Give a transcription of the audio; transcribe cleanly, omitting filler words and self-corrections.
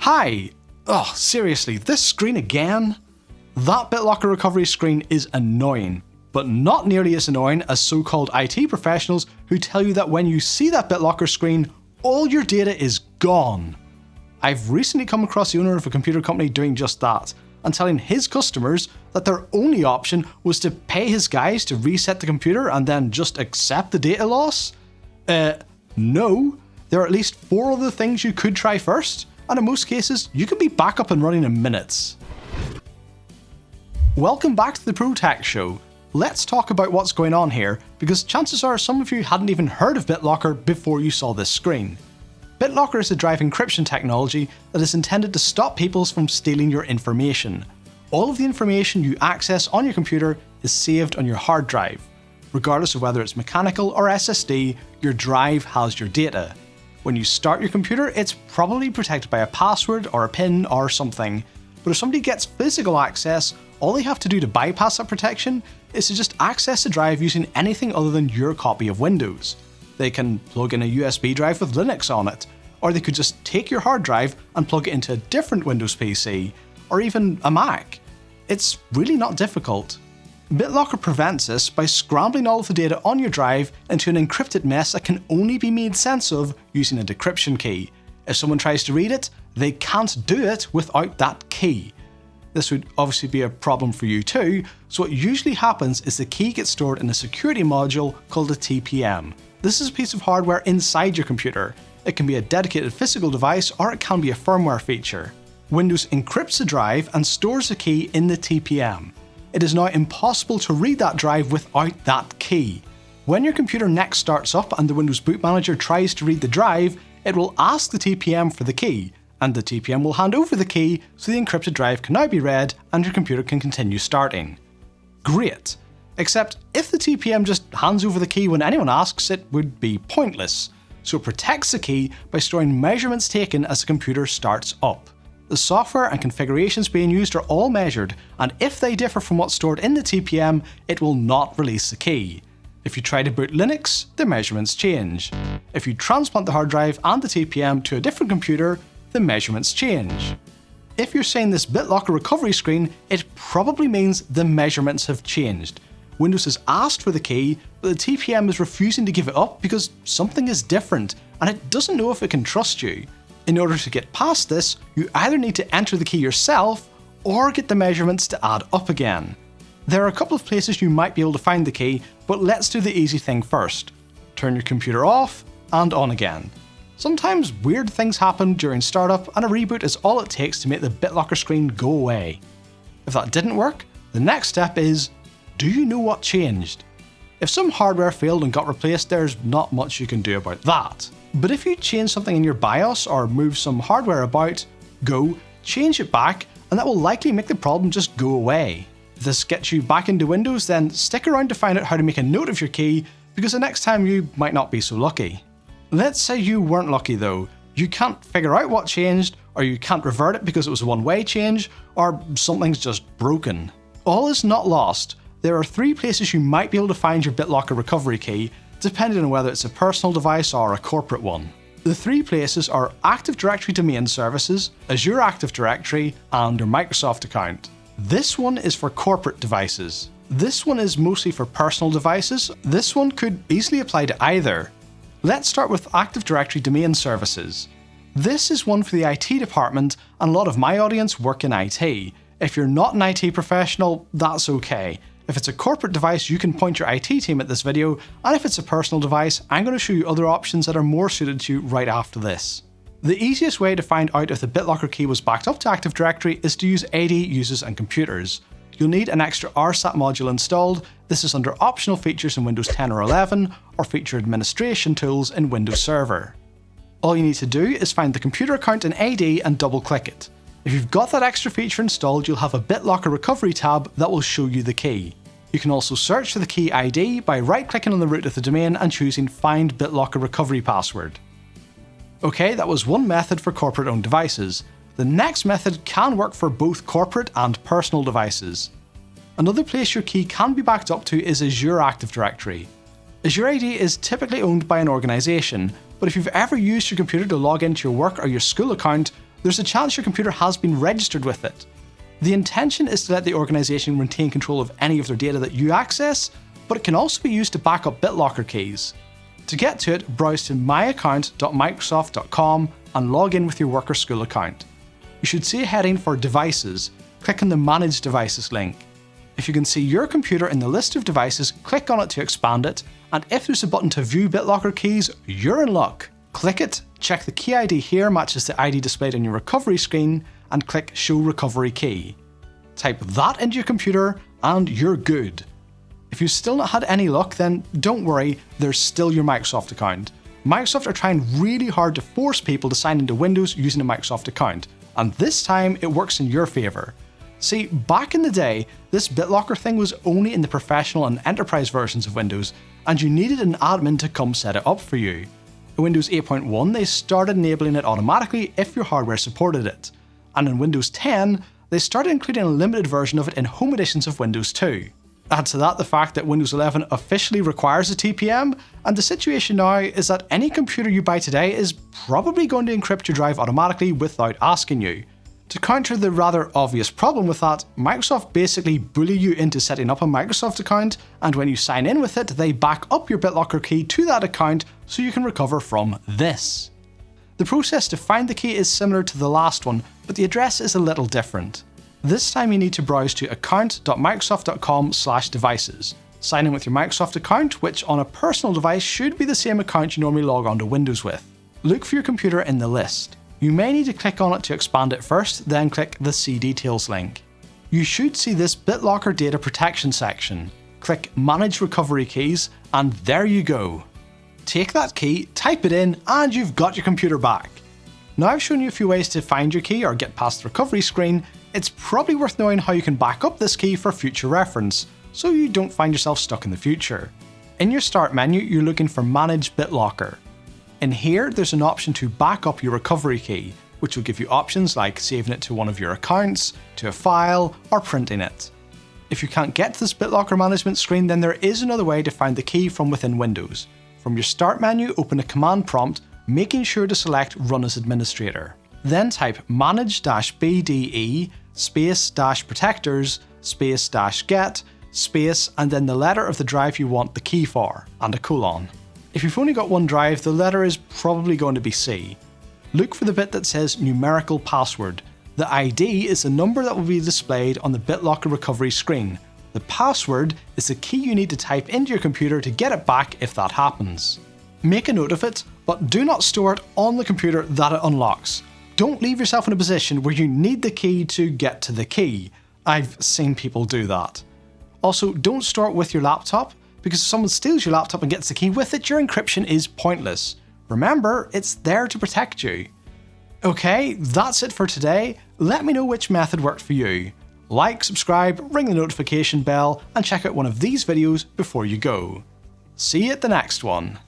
Hi! Oh, seriously, this screen again? That BitLocker recovery screen is annoying, but not nearly as annoying as so-called IT professionals who tell you that when you see that BitLocker screen, all your data is gone. I've recently come across the owner of a computer company doing just that, and telling his customers that their only option was to pay his guys to reset the computer and then just accept the data loss? No. There are at least 4 other things you could try first, and in most cases, you can be back up and running in minutes. Welcome back to the Pro Tech Show. Let's talk about what's going on here, because chances are some of you hadn't even heard of BitLocker before you saw this screen. BitLocker is a drive encryption technology that is intended to stop people from stealing your information. All of the information you access on your computer is saved on your hard drive. Regardless of whether it's mechanical or SSD, your drive has your data. When you start your computer, it's probably protected by a password or a PIN or something. But if somebody gets physical access, all they have to do to bypass that protection is to just access the drive using anything other than your copy of Windows. They can plug in a USB drive with Linux on it, or they could just take your hard drive and plug it into a different Windows PC, or even a Mac. It's really not difficult. BitLocker prevents this by scrambling all of the data on your drive into an encrypted mess that can only be made sense of using a decryption key. If someone tries to read it, they can't do it without that key. This would obviously be a problem for you too, so what usually happens is the key gets stored in a security module called a TPM. This is a piece of hardware inside your computer. It can be a dedicated physical device or it can be a firmware feature. Windows encrypts the drive and stores the key in the TPM. It is now impossible to read that drive without that key. When your computer next starts up and the Windows Boot Manager tries to read the drive, it will ask the TPM for the key, and the TPM will hand over the key so the encrypted drive can now be read and your computer can continue starting. Great! Except if the TPM just hands over the key when anyone asks, it would be pointless. So it protects the key by storing measurements taken as the computer starts up. The software and configurations being used are all measured, and if they differ from what's stored in the TPM, it will not release the key. If you try to boot Linux, the measurements change. If you transplant the hard drive and the TPM to a different computer, the measurements change. If you're seeing this BitLocker recovery screen, it probably means the measurements have changed. Windows has asked for the key, but the TPM is refusing to give it up because something is different, and it doesn't know if it can trust you. In order to get past this, you either need to enter the key yourself, or get the measurements to add up again. There are a couple of places you might be able to find the key, but let's do the easy thing first. Turn your computer off, and on again. Sometimes weird things happen during startup, and a reboot is all it takes to make the BitLocker screen go away. If that didn't work, the next step is, do you know what changed? If some hardware failed and got replaced, there's not much you can do about that. But if you change something in your BIOS or move some hardware about, go, change it back, and that will likely make the problem just go away. If this gets you back into Windows, then stick around to find out how to make a note of your key, because the next time you might not be so lucky. Let's say you weren't lucky though. You can't figure out what changed, or you can't revert it because it was a one-way change, or something's just broken. All is not lost. There are 3 places you might be able to find your BitLocker recovery key, depending on whether it's a personal device or a corporate one. The 3 places are Active Directory Domain Services, Azure Active Directory, and your Microsoft account. This one is for corporate devices. This one is mostly for personal devices. This one could easily apply to either. Let's start with Active Directory Domain Services. This is one for the IT department, and a lot of my audience work in IT. If you're not an IT professional, that's okay. If it's a corporate device, you can point your IT team at this video, and if it's a personal device, I'm going to show you other options that are more suited to you right after this. The easiest way to find out if the BitLocker key was backed up to Active Directory is to use AD Users and Computers. You'll need an extra RSAT module installed. This is under optional features in Windows 10 or 11, or feature administration tools in Windows Server. All you need to do is find the computer account in AD and double-click it. If you've got that extra feature installed, you'll have a BitLocker recovery tab that will show you the key. You can also search for the key ID by right-clicking on the root of the domain and choosing Find BitLocker Recovery Password. Okay, that was one method for corporate-owned devices. The next method can work for both corporate and personal devices. Another place your key can be backed up to is Azure Active Directory. Azure AD is typically owned by an organisation, but if you've ever used your computer to log into your work or your school account, there's a chance your computer has been registered with it. The intention is to let the organization retain control of any of their data that you access, but it can also be used to back up BitLocker keys. To get to it, browse to myaccount.microsoft.com and log in with your work or school account. You should see a heading for Devices. Click on the Manage Devices link. If you can see your computer in the list of devices, click on it to expand it, and if there's a button to view BitLocker keys, you're in luck. Click it, check the key ID here matches the ID displayed on your recovery screen, and click Show Recovery Key. Type that into your computer and you're good. If you've still not had any luck, then don't worry, there's still your Microsoft account. Microsoft are trying really hard to force people to sign into Windows using a Microsoft account, and this time it works in your favour. See, back in the day, this BitLocker thing was only in the professional and enterprise versions of Windows, and you needed an admin to come set it up for you. In Windows 8.1, they started enabling it automatically if your hardware supported it, and in Windows 10, they started including a limited version of it in home editions of Windows 2. Add to that the fact that Windows 11 officially requires a TPM, and the situation now is that any computer you buy today is probably going to encrypt your drive automatically without asking you. To counter the rather obvious problem with that, Microsoft basically bully you into setting up a Microsoft account, and when you sign in with it, they back up your BitLocker key to that account so you can recover from this. The process to find the key is similar to the last one, but the address is a little different. This time you need to browse to account.microsoft.com/devices. Sign in with your Microsoft account, which on a personal device should be the same account you normally log on to Windows with. Look for your computer in the list. You may need to click on it to expand it first, then click the See Details link. You should see this BitLocker data protection section. Click Manage Recovery Keys, and there you go. Take that key, type it in, and you've got your computer back. Now I've shown you a few ways to find your key or get past the recovery screen, it's probably worth knowing how you can back up this key for future reference, so you don't find yourself stuck in the future. In your Start menu, you're looking for Manage BitLocker. In here, there's an option to back up your recovery key, which will give you options like saving it to one of your accounts, to a file, or printing it. If you can't get to this BitLocker management screen, then there is another way to find the key from within Windows. From your Start menu, open a command prompt, making sure to select Run as Administrator. Then type manage-bde space-protectors space-get space and then the letter of the drive you want the key for, and a colon. If you've only got one drive, the letter is probably going to be C. Look for the bit that says numerical password. The ID is the number that will be displayed on the BitLocker recovery screen. The password is the key you need to type into your computer to get it back if that happens. Make a note of it, but do not store it on the computer that it unlocks. Don't leave yourself in a position where you need the key to get to the key. I've seen people do that. Also, don't store it with your laptop, because if someone steals your laptop and gets the key with it, your encryption is pointless. Remember, it's there to protect you. Okay, that's it for today. Let me know which method worked for you. Like, subscribe, ring the notification bell, and check out one of these videos before you go. See you at the next one.